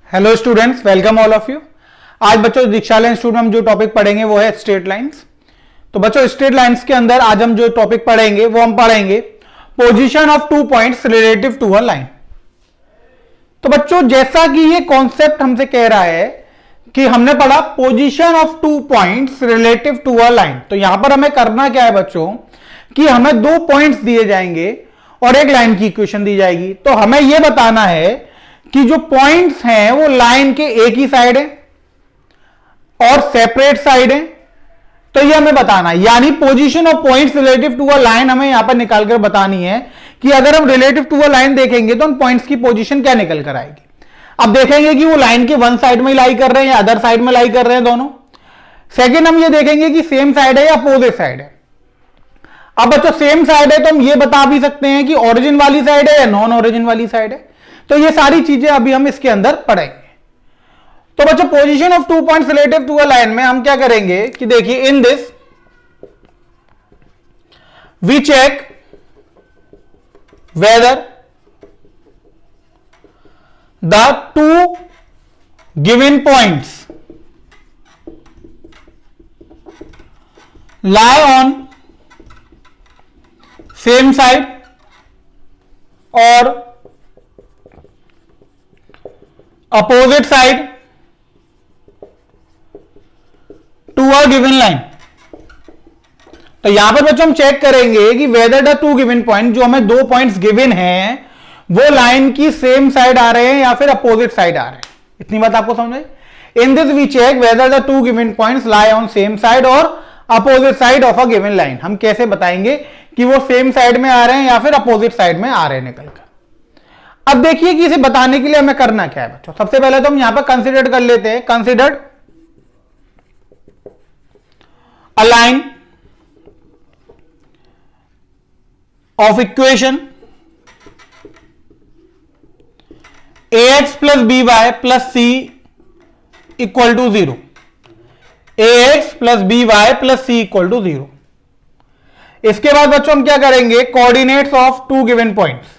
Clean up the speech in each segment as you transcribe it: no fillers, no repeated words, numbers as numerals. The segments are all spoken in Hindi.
Hello students, welcome all of you. आज बच्चों दीक्षालय इंस्टीट्यूट में हम जो टॉपिक पढ़ेंगे वो है स्ट्रेट लाइंस। तो बच्चों स्ट्रेट लाइंस के अंदर आज हम जो टॉपिक पढ़ेंगे वो हम पढ़ेंगे position of 2 points relative to a line. तो बच्चों जैसा कि ये कॉन्सेप्ट हमसे कह रहा है कि हमने पढ़ा position of 2 points relative to a line, तो यहां पर हमें करना क्या है बच्चों कि हमें 2 पॉइंट्स दिए जाएंगे और एक लाइन की इक्वेशन दी जाएगी। तो हमें यह बताना है कि जो पॉइंट्स हैं वो लाइन के एक ही साइड है और सेपरेट साइड है, तो ये हमें बताना है। यानी position of points relative to a line हमें यहां पर निकाल कर बतानी है कि अगर हम रिलेटिव टू अ लाइन देखेंगे तो उन पॉइंट्स की पोजीशन क्या निकल कर आएगी। अब देखेंगे कि वो लाइन के वन साइड में लाई कर रहे हैं या अदर साइड में लाई कर रहे हैं दोनों। सेकेंड हम ये देखेंगे कि सेम साइड है या अपोजिट साइड है। अब बच्चों सेम साइड है तो हम ये बता भी सकते हैं कि ओरिजिन वाली साइड है या नॉन ओरिजिन वाली साइड है। तो ये सारी चीजें अभी हम इसके अंदर पढ़ेंगे। तो बच्चों position of 2 points relative to a line में हम क्या करेंगे कि देखिए in this we check whether the 2 given points lie on same side or opposite side to a given line। तो यहां पर बच्चों हम चेक करेंगे कि वेदर द 2 गिवन पॉइंट, जो हमें 2 पॉइंट्स गिवन हैं वो लाइन की सेम साइड आ रहे हैं या फिर अपोजिट साइड आ रहे हैं। इतनी बात आपको समझ आई। In this we check whether the 2 given points lie on same side और opposite side of a given line. हम कैसे बताएंगे कि वो सेम साइड में आ रहे हैं या फिर अपोजिट साइड में आ रहे हैं निकलकर। अब देखिए कि इसे बताने के लिए हमें करना क्या है बच्चों। सबसे पहले तो हम यहां पर कंसीडर कर लेते हैं, consider a line of equation ax plus B Y plus C equal to 0। ax plus B Y plus C equal to 0। इसके बाद बच्चों हम क्या करेंगे, coordinates of 2 given points.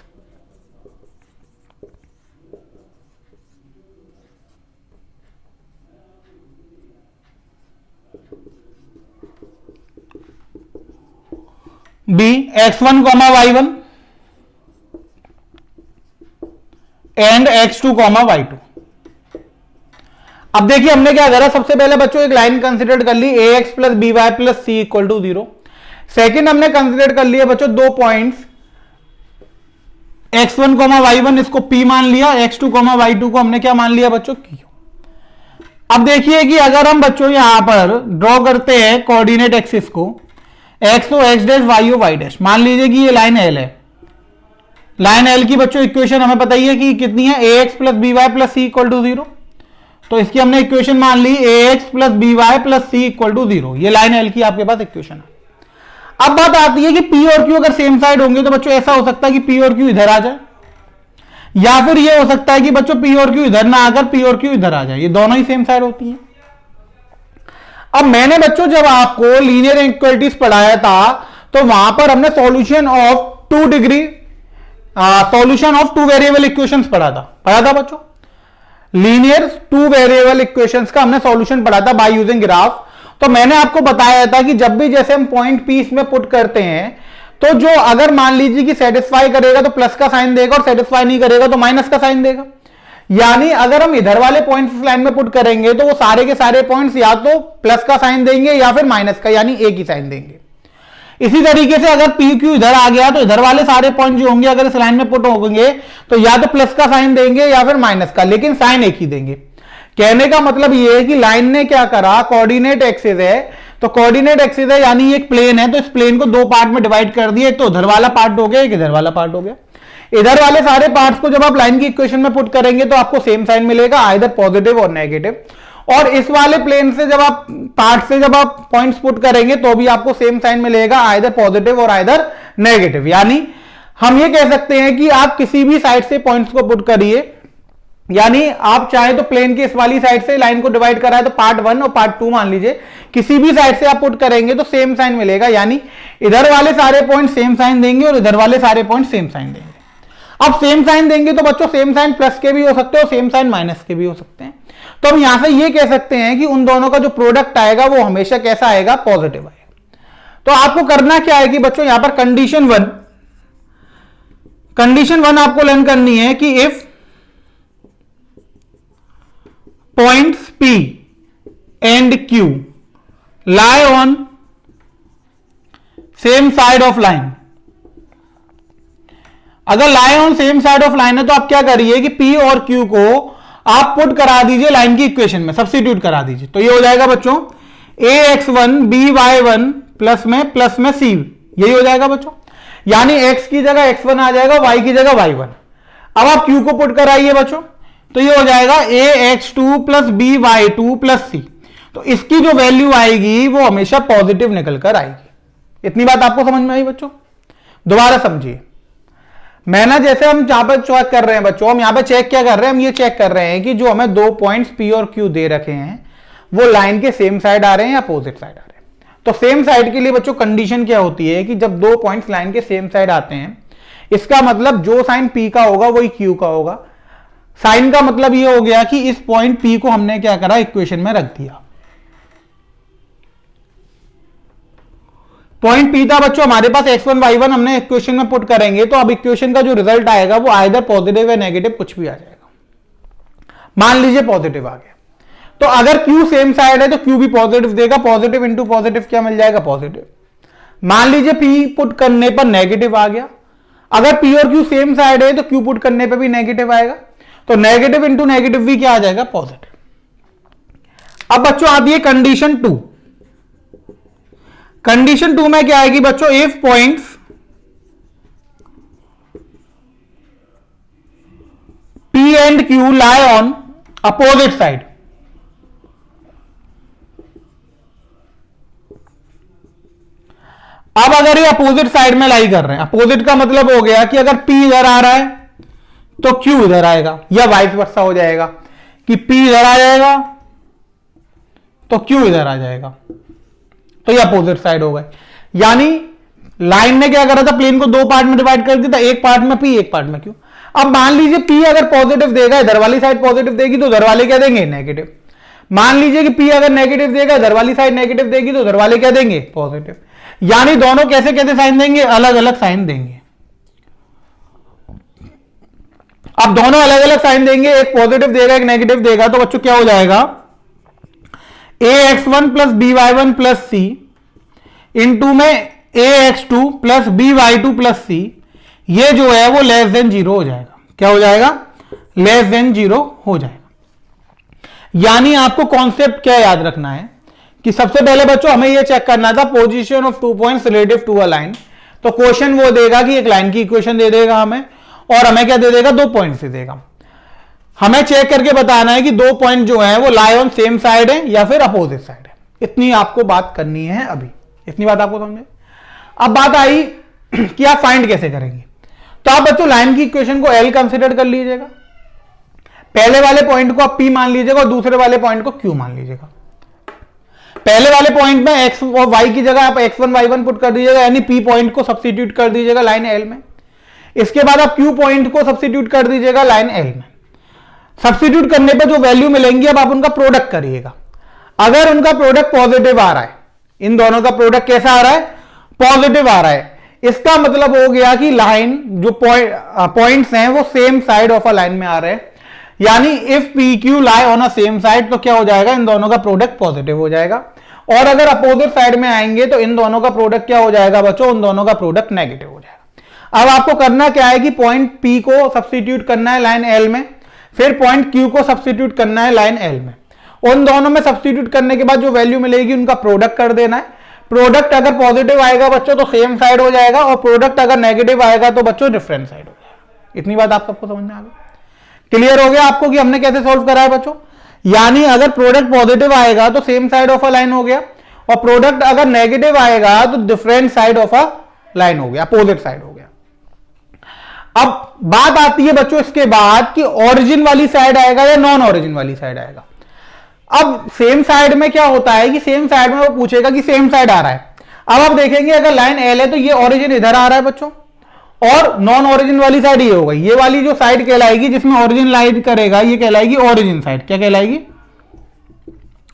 Be x1 y1 and x2 y2। अब देखिए हमने क्या करा, सबसे पहले बच्चों एक लाइन कंसीडर कर ली ax plus B Y plus C equal to 0। Second हमने कंसीडर कर लिया बच्चों 2 पॉइंट्स x1 y1, इसको p मान लिया, x2 y2 को हमने क्या मान लिया बच्चों q। अब देखिए कि अगर हम बच्चों यहां पर ड्रॉ करते हैं कोऑर्डिनेट एक्सिस को, x हो x डैश y हो y डैश। मान लीजिए कि ये लाइन l है। लाइन l की बच्चों इक्वेशन हमें पता ही है कि कितनी है, ax plus B Y plus C equal to 0। तो इसकी हमने इक्वेशन मान ली ax plus B Y plus C equal to 0। ये लाइन l की आपके पास इक्वेशन है। अब बात आती है कि p और q अगर सेम साइड होंगे तो बच्चों ऐसा हो सकता है कि p और q इधर आ जाए, या फिर ये हो सकता है कि बच्चों p और q इधर ना आकर p और q इधर आ जाए। ये दोनों ही सेम साइड होती हैं। अब मैंने बच्चों जब आपको लीनियर इनइक्वालिटीज पढ़ाया था तो वहां पर हमने solution of 2 degree solution of 2 variable equations पढ़ा था बच्चों। लीनियर 2 वेरिएबल इक्वेशंस का हमने सॉल्यूशन पढ़ा था बाय यूजिंग ग्राफ। तो मैंने आपको बताया था कि जब भी जैसे हम पॉइंट पी इसमें पुट करते हैं तो जो अगर मान लीजिए कि सेटिस्फाई करेगा तो प्लस का साइन देगा और सेटिस्फाई नहीं करेगा तो माइनस का साइन देगा। यानी अगर हम इधर वाले पॉइंट्स इस लाइन में पुट करेंगे तो वो सारे के सारे पॉइंट्स या तो प्लस का साइन देंगे या फिर माइनस का, यानी एक ही साइन देंगे। इसी तरीके से अगर पी क्यू इधर आ गया तो इधर वाले सारे पॉइंट जो होंगे अगर इस लाइन में पुट होंगे तो या तो प्लस का साइन देंगे या फिर माइनस का, लेकिन साइन एक ही देंगे। कहने का मतलब यह है कि लाइन ने क्या करा, कोऑर्डिनेट एक्सिस है, तो कोऑर्डिनेट एक्सिस है यानी एक प्लेन है, तो इस प्लेन को 2 पार्ट में डिवाइड कर दिया। एक तो उधर वाला पार्ट हो गया, एक इधर वाला पार्ट हो गया। इधर वाले सारे पार्ट्स को जब आप लाइन की इक्वेशन में पुट करेंगे तो आपको सेम साइन मिलेगा, आइदर पॉजिटिव और नेगेटिव। और इस वाले प्लेन से जब आप पार्ट से जब आप पॉइंट्स पुट करेंगे तो भी आपको सेम साइन मिलेगा, आइदर पॉजिटिव और आइदर नेगेटिव। यानी हम ये कह सकते हैं कि आप किसी भी साइड से पॉइंट्स को पुट करिए, यानी आप चाहे तो प्लेन के इस वाली साइड से लाइन को डिवाइड कराए तो पार्ट 1 और पार्ट 2 मान लीजिए, किसी भी साइड से आप पुट करेंगे तो सेम साइन मिलेगा। यानी इधर वाले सारे पॉइंट सेम साइन देंगे और इधर वाले सारे पॉइंट सेम साइन देंगे। अब सेम साइन देंगे तो बच्चों सेम साइन प्लस के भी हो सकते हैं और सेम साइन माइनस के भी हो सकते हैं। तो हम यहां से ये कह सकते हैं कि उन दोनों का जो प्रोडक्ट आएगा वो हमेशा कैसा आएगा, पॉजिटिव आएगा। तो आपको करना क्या है कि बच्चों यहां पर कंडीशन वन आपको लर्न करनी है कि if points P and Q lie on same side of line, अगर lie on same side of line है तो आप क्या करिए कि P और Q को आप पुट करा दीजिए लाइन की इक्वेशन में, सब्स्टिट्यूट करा दीजिए। तो ये हो जाएगा बच्चों ax1 by1 प्लस में c, यही हो जाएगा बच्चों। यानी x की जगह x1 आ जाएगा, y की जगह y1। अब आप q को पुट कराइए बच्चों, तो ये हो जाएगा ax2 plus by2 plus c। तो इसकी जो वैल्यू आएगी वो हमेशा पॉजिटिव निकल कर आएगी। इतनी बात आपको समझ में आई बच्चों? दोबारा समझिए, मैं ना जैसे हम यहां पर चेक कर रहे हैं बच्चों, हम यहां पर चेक क्या कर रहे हैं, हम ये चेक कर रहे हैं कि जो हमें दो पॉइंट्स P और Q दे रखे हैं वो लाइन के सेम साइड आ रहे हैं या अपोजिट साइड आ रहे हैं। तो सेम साइड के लिए बच्चों कंडीशन क्या होती है कि जब दो पॉइंट्स लाइन के सेम साइड आते हैं, इसका मतलब जो साइन P का होगा वही Q का होगा। साइन का मतलब ये हो गया कि इस पॉइंट P को हमने क्या करा, इक्वेशन में रख दिया। पॉइंट P था बच्चों हमारे पास x1 y1, हमने इक्वेशन में पुट करेंगे तो अब इक्वेशन का जो रिजल्ट आएगा वो आइदर पॉजिटिव या नेगेटिव कुछ भी आ जाएगा। मान लीजिए पॉजिटिव आ गया, तो अगर Q सेम साइड है तो Q भी पॉजिटिव देगा, पॉजिटिव इंटू पॉजिटिव क्या मिल जाएगा, पॉजिटिव। मान लीजिए P पुट करने पर नेगेटिव आ गया, अगर P और Q सेम साइड है तो Q पुट करने पर भी नेगेटिव आएगा, तो नेगेटिव इंटू नेगेटिव भी क्या आ जाएगा, पॉजिटिव। अब बच्चों आती है कंडीशन 2। कंडीशन 2 में क्या आएगी बच्चों, if points P and Q lie on opposite side. अब अगर ये अपोजिट साइड में लाई कर रहे हैं, अपोजिट का मतलब हो गया कि अगर P इधर आ रहा है तो Q इधर आएगा, या वाइस वर्सा हो जाएगा कि P इधर आ जाएगा तो Q इधर आ जाएगा, तो ये अपोजिट साइड हो गए। यानी लाइन ने क्या करा था, प्लेन को दो पार्ट में डिवाइड कर दिया था, एक पार्ट में P एक पार्ट में Q। अब मान लीजिए P अगर पॉजिटिव देगा, इधर वाली साइड पॉजिटिव देगी तो इधर वाले क्या देंगे, नेगेटिव। मान लीजिए कि P अगर नेगेटिव देगा, इधर वाली साइड नेगेटिव देगी तो इधर वाले क्या देंगे, पॉजिटिव। यानी दोनों कैसे कैसे साइन देंगे, अलग अलग साइन देंगे। अब दोनों अलग अलग साइन देंगे, एक पॉजिटिव देगा एक नेगेटिव देगा, तो बच्चों क्या हो जाएगा, ax1 plus by1 plus c into में ax2 plus by2 plus c, ये जो है वो लेस देन 0 हो जाएगा। क्या हो जाएगा, लेस देन 0 हो जाएगा। यानी आपको कॉन्सेप्ट क्या याद रखना है कि सबसे पहले बच्चों हमें यह चेक करना था position of 2 points relative to a line. तो क्वेश्चन वो देगा कि एक लाइन की इक्वेशन दे देगा हमें, और हमें क्या दे देगा, 2 पॉइंट्स दे देगा। हमें चेक करके बताना है कि 2 पॉइंट जो है वो लाई ऑन सेम साइड है या फिर अपोजिट साइड है। इतनी आपको बात करनी है अभी, इतनी बात आपको समझे। अब बात आई कि आप फाइंड कैसे करेंगे। तो आप बच्चों लाइन की इक्वेशन को L कंसीडर कर लीजिएगा, पहले वाले पॉइंट को आप P मान लीजिएगा और दूसरे वाले पॉइंट को Q मान लीजिएगा। पहले वाले पॉइंट में x और y की जगह आप x1 y1 पुट कर दीजिएगा, यानी P पॉइंट को सब्स्टिट्यूट कर दीजिएगा लाइन L में। इसके बाद आप Q पॉइंट को सब्स्टिट्यूट कर दीजिएगा लाइन L में। सब्स्टिट्यूट करने पर जो वैल्यू मिलेंगी अब आप उनका प्रोडक्ट करिएगा। अगर उनका प्रोडक्ट पॉजिटिव आ रहा है, इन दोनों का प्रोडक्ट कैसा आ रहा है, पॉजिटिव आ रहा है, इसका मतलब हो गया कि लाइन जो पॉइंट्स हैं वो same side of a line में आ रहे हैं। यानी if P Q lie on a same side, तो क्या हो जाएगा, इन दोनों का प्रोडक्ट पॉजिटिव हो जाएगा। और अगर अपोजिट साइड में आएंगे तो इन दोनों का प्रोडक्ट क्या हो जाएगा बच्चों, उन दोनों का प्रोडक्ट नेगेटिव हो जाएगा। अब आपको करना क्या है कि पॉइंट पी को सब्स्टिट्यूट करना है लाइन एल में, फिर पॉइंट क्यू को सब्स्टिट्यूट करना है लाइन एल में। उन दोनों में सब्स्टिट्यूट करने के बाद जो वैल्यू मिलेगी उनका प्रोडक्ट कर देना है। प्रोडक्ट अगर पॉजिटिव आएगा बच्चों तो सेम साइड हो जाएगा, और प्रोडक्ट अगर नेगेटिव आएगा तो बच्चों डिफरेंट साइड हो जाएगा। इतनी बात आप सबको समझ में आ गई, क्लियर हो गया आपको कि हमने कैसे सॉल्व करा है बच्चों। यानी अगर प्रोडक्ट पॉजिटिव आएगा तो same side of a line हो गया, और प्रोडक्ट अगर नेगेटिव आएगा तो different side of a line हो गया, अपोजिट साइड हो गया। अब बात आती है बच्चों इसके बाद कि ओरिजिन वाली साइड आएगा या नॉन ओरिजिन वाली साइड आएगा। अब सेम साइड में क्या होता है कि सेम साइड में वो पूछेगा कि सेम साइड आ रहा है। अब आप देखेंगे अगर लाइन एल है तो ये ओरिजिन इधर आ रहा है बच्चों, और नॉन ओरिजिन वाली साइड ये होगा, ये वाली जो साइड कहलाएगी जिसमें ओरिजिन लाइट करेगा ये कहलाएगी ओरिजिन साइड। क्या कहलाएगी?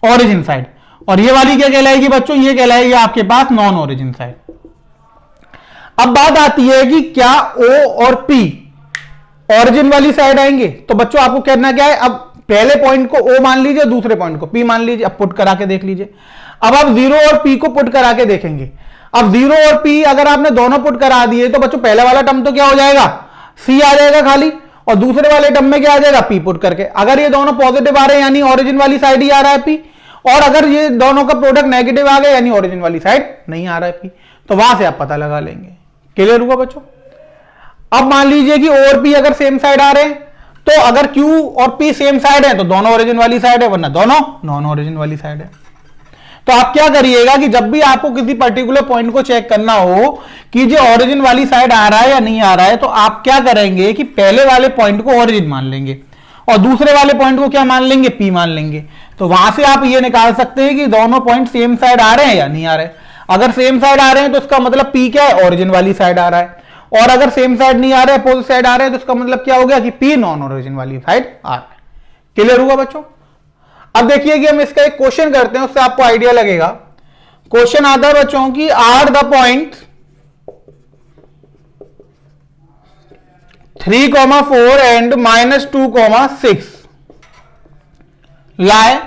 Origin side. और ये वाली क्या कहलाएगी बच्चों? ये कहलाएगी आपके पास नॉन ओरिजिन साइड। अब बात आती है कि क्या O और P ओरिजिन वाली साइड आएंगे? तो बच्चों आपको कहना क्या है, अब पहले पॉइंट को O मान लीजिए, दूसरे पॉइंट को P मान लीजिए। अब पुट करा के देख लीजिए। अब आप 0 और P को पुट करा के देखेंगे। अब 0 और P अगर आपने दोनों पुट करा दिए तो बच्चों पहले वाला टर्म तो क्या हो जाएगा? C आ जाएगा खाली, और दूसरे वाले टर्म में क्या आ जाएगा? P पुट करके। अगर ये दोनों पॉजिटिव आ रहे हैं यानी ओरिजिन वाली साइड ही आ रहा है P, और अगर ये दोनों का प्रोडक्ट नेगेटिव आ गया यानी ओरिजिन वाली साइड नहीं आ रहा है P। तो वहां से आप पता लगा लेंगे। क्लियर हुआ बच्चों? अब मान लीजिए कि O और P अगर सेम साइड आ रहे हैं, तो अगर Q और P सेम साइड है तो दोनों ओरिजिन वाली साइड है, वरना दोनों नॉन ओरिजिन वाली साइड है। तो आप क्या करिएगा कि जब भी आपको किसी पर्टिकुलर पॉइंट को चेक करना हो कि जो ओरिजिन वाली साइड आ रहा है या नहीं आ रहा है, तो आप क्या करेंगे कि पहले वाले पॉइंट को ओरिजिन मान लेंगे और दूसरे वाले पॉइंट को क्या मान लेंगे? P मान लेंगे। तो वहां से आप ये निकाल सकते हैं कि दोनों पॉइंट सेम साइड आ रहे हैं या नहीं आ रहे। अगर सेम साइड आ रहे हैं तो इसका मतलब P क्या है? ओरिजिन वाली साइड आ रहा है। और अगर सेम साइड नहीं आ रहे, अपोजिट साइड आ रहे हैं, तो इसका मतलब क्या हो गया कि P नॉन ओरिजिन वाली साइड आ रहा है। क्लियर हुआ बच्चों? अब देखिए कि हम इसका एक क्वेश्चन करते हैं, उससे आपको आइडिया लगेगा। क्वेश्चन आता है बच्चों की are the point 3,4 and -2,6 lie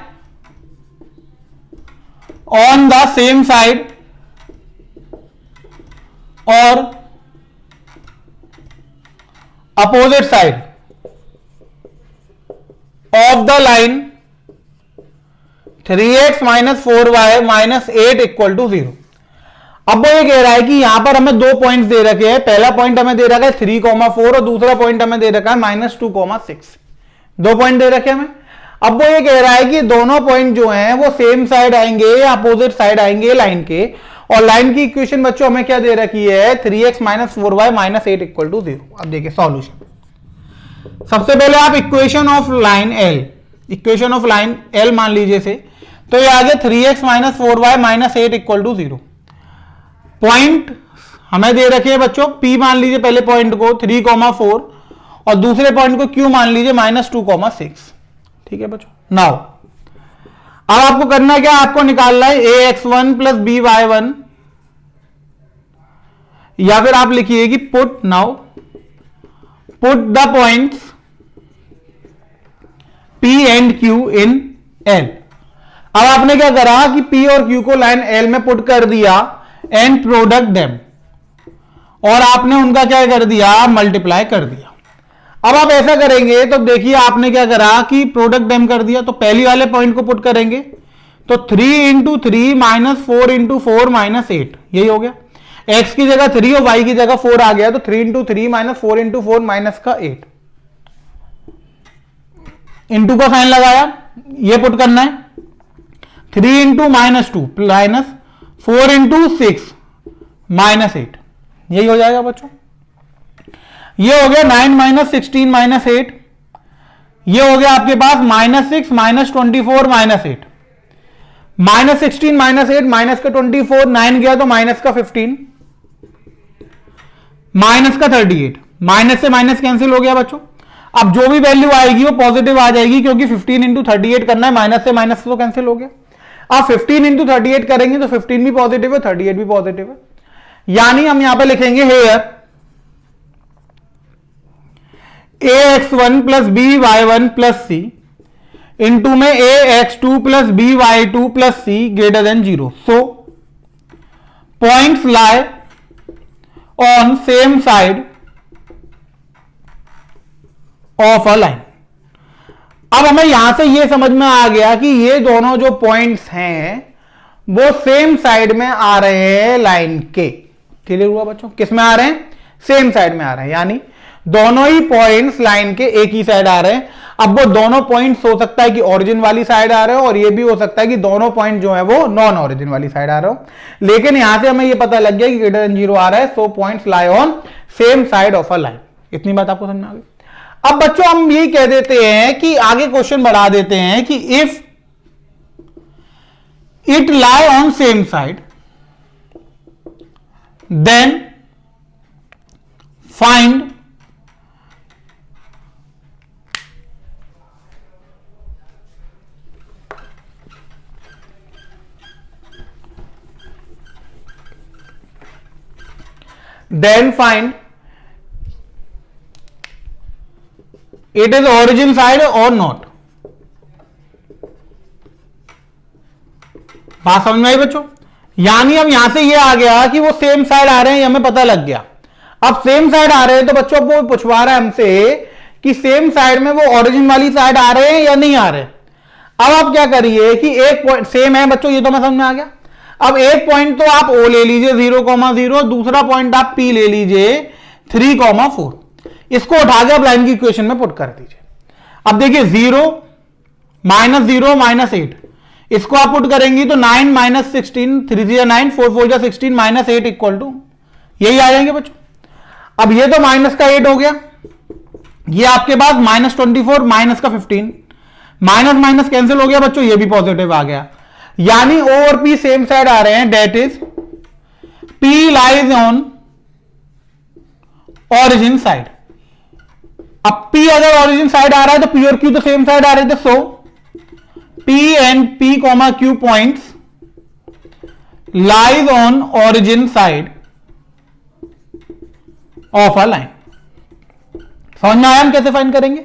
on the same side or opposite side of the line 3x - 4y - 8 = 0। अब वो ये कह रहा है कि यहां पर हमें दो पॉइंट्स दे रखे हैं। पहला पॉइंट हमें दे रखा है 3,4 और दूसरा पॉइंट हमें दे रखा है -2,6। दो पॉइंट दे रखे हमें। अब वो ये कह रहा है कि दोनों पॉइंट जो हैं वो सेम साइड आएंगे या अपोजिट साइड आएंगे लाइन के। और लाइन की इक्वेशन बच्चों हमें क्या दे रखी है? 3x - 4y - 8 = 0। अब देखिए सॉल्यूशन। सबसे पहले आप equation of line L, equation of line L मान लीजिए से, तो ये आगे 3x - 4y - 8 = 0। पॉइंट हमें दे रखे हैं बच्चों, P मान लीजिए पहले पॉइंट को 3,4 और दूसरे पॉइंट को Q मान लीजिए -2,6। ठीक है बच्चों। नाउ अब आपको करना क्या? आपको निकालना है ax1 + by1, या फिर आप लिखिए कि put now put the points P and Q in L। अब आपने क्या करा कि P और Q को लाइन L में पुट कर दिया एंड प्रोडक्ट देम, और आपने उनका क्या कर दिया? मल्टीप्लाई कर दिया। अब आप ऐसा करेंगे तो देखिए आपने क्या करा कि प्रोडक्ट डेम कर दिया, तो पहली वाले पॉइंट को पुट करेंगे तो 3 × 3 - 4 × 4 - 8, यही हो गया। x की जगह 3 और y की जगह 4 आ गया, तो 3 × 3 - 4 × 4 -8 इंटू का साइन लगाया, ये पुट करना है। 3 × -2 -4 × 6 -8, यही हो जाएगा बच्चों। ये हो गया 9 - 16 - 8, ये हो गया आपके पास -6 - 24 -8। -16 - 8 माइनस का 24, 9 गया तो माइनस का 15, माइनस का 38, माइनस से माइनस कैंसिल हो गया बच्चों। अब जो भी वैल्यू आएगी वो पॉजिटिव आ जाएगी, क्योंकि 15 × 38 करना है, माइनस से माइनस तो कैंसिल हो गया। अब 15 × 38 करेंगे तो 15 भी पॉजिटिव है, 38 भी पॉजिटिव है, यानी हम यहां पे लिखेंगे hair ax1 + by1 + c into में ax2 + by2 + c > 0। So points lie on same side of a line. अब हमें यहां से यह समझ में आ गया कि ये दोनों जो पॉइंट्स हैं वो सेम साइड में आ रहे हैं लाइन के। क्लियर हुआ बच्चों? किस में आ रहे हैं? सेम साइड में आ रहे हैं, यानी दोनों ही पॉइंट्स लाइन के एक ही साइड आ रहे हैं। अब वो दोनों पॉइंट्स हो सकता है कि ओरिजिन वाली साइड आ रहे हो, और ये भी हो सकता है कि दोनों पॉइंट जो है वो नॉन ओरिजिन वाली साइड आ रहे हो, लेकिन यहां से हमें ये पता लग गया कि > 0 आ रहा है। So points lie on same side of a line. इतनी बात आपको समझ में आ गई? अब बच्चों हम यही कह देते हैं कि आगे क्वेश्चन बढ़ा देते हैं कि if it lie on same side then find then find it is origin side or not। बात समझ में आई बच्चों? यानी अब यहां से ये आ गया कि वो सेम साइड आ रहे हैं, हमें पता लग गया। अब सेम साइड आ रहे हैं तो बच्चों वो पूछवा रहा है हमसे कि सेम साइड में वो ओरिजिन वाली साइड आ रहे हैं या नहीं आ रहे। अब आप क्या करिए कि एक पॉइंट सेम है बच्चों, ये तो मैं समझ में आ गया। अब एक पॉइंट तो आप ओ ले लीजिए 0,0, दूसरा पॉइंट आप पी ले लीजिए 3,4। इसको उठा के आप लाइन की इक्वेशन में पुट कर दीजिए। अब देखिए 0 -8, इसको आप पुट करेंगे तो 9 - 16, 3 × 9, 4 × 4 16 -8 इक्वल टू यही आ जाएंगे बच्चों। अब ये तो माइनस का 8 हो गया, ये आपके पास -24 माइनस का 15, माइनस माइनस कैंसिल हो गया बच्चों, ये भी पॉजिटिव आ गया। यानी ओ और पी सेम साइड आ रहे हैं, that is P lies on origin side. अब पी अगर ओरिजिन साइड आ रहा है तो पी और क्यू तो सेम साइड आ रहे थे, so P and P comma Q points lies on origin side of a line. समझ में आया हम कैसे फाइंड करेंगे?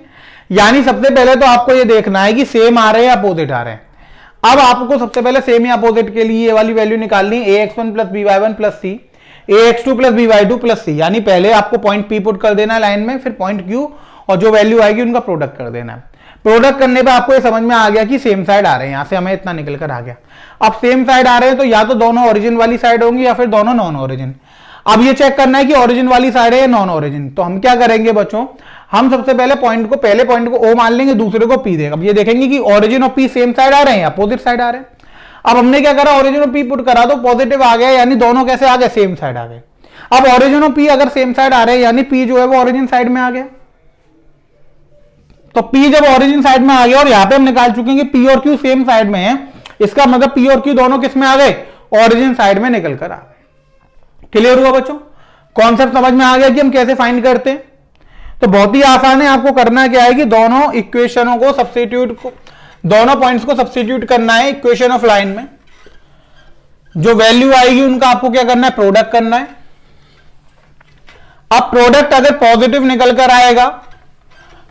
यानी सबसे पहले तो आपको यह देखना है कि सेम आ रहे हैं या अपोजिट आ रहे हैं। अब आपको सबसे पहले सेम या अपोजिट के लिए ये वाली वैल्यू निकालनी है, ax1 + by1 + c, ax2 + by2 + c। यानी पहले आपको पॉइंट p पुट कर देना है लाइन में, फिर पॉइंट q और जो वैल्यू आएगी उनका प्रोडक्ट कर देना है। प्रोडक्ट करने पे आपको ये समझ में आ गया कि सेम साइड आ रहे हैं, यहां से हमें इतना निकल कर आ गया। अब सेम साइड आ रहे हैं तो या तो दोनों ओरिजिन वाली साइड होंगी या फिर दोनों नॉन ओरिजिन। अब ये चेक करना है कि ओरिजिन वाली साइड है या नॉन ओरिजिन। तो हम क्या करेंगे बच्चों, हम सबसे पहले पहले पॉइंट को ओ मान लेंगे, दूसरे को पी देगा। अब ये देखेंगे कि ओरिजिन और पी सेम साइड आ रहे हैं, अपोजिट साइड आ रहे हैं। अब हमने क्या करा, ओरिजिन और पी पुट करा तो पॉजिटिव आ गया, यानी दोनों कैसे आ गए, सेम साइड आ गए। अब ओरिजिन और पी अगर सेम साइड आ रहे हैं यानी पी जो है वो ओरिजिन साइड में आ गया। तो पी जब ओरिजिन साइड में आ गया और यहां पे हम निकाल चुके हैं कि पी और क्यू सेम साइड में है, इसका मतलब पी और क्यू दोनों किस में आ गए, ओरिजिन साइड में निकल कर आ गए। क्लियर हुआ बच्चों? कॉन्सेप्ट समझ में आ गया कि हम कैसे फाइंड करते हैं? तो बहुत ही आसान है। आपको करना क्या है कि दोनों इक्वेशनों को दोनों पॉइंट्स को सब्स्टिट्यूट करना है इक्वेशन ऑफ लाइन में। जो वैल्यू आएगी उनका आपको क्या करना है, प्रोडक्ट करना है। अब प्रोडक्ट अगर पॉजिटिव निकल कर आएगा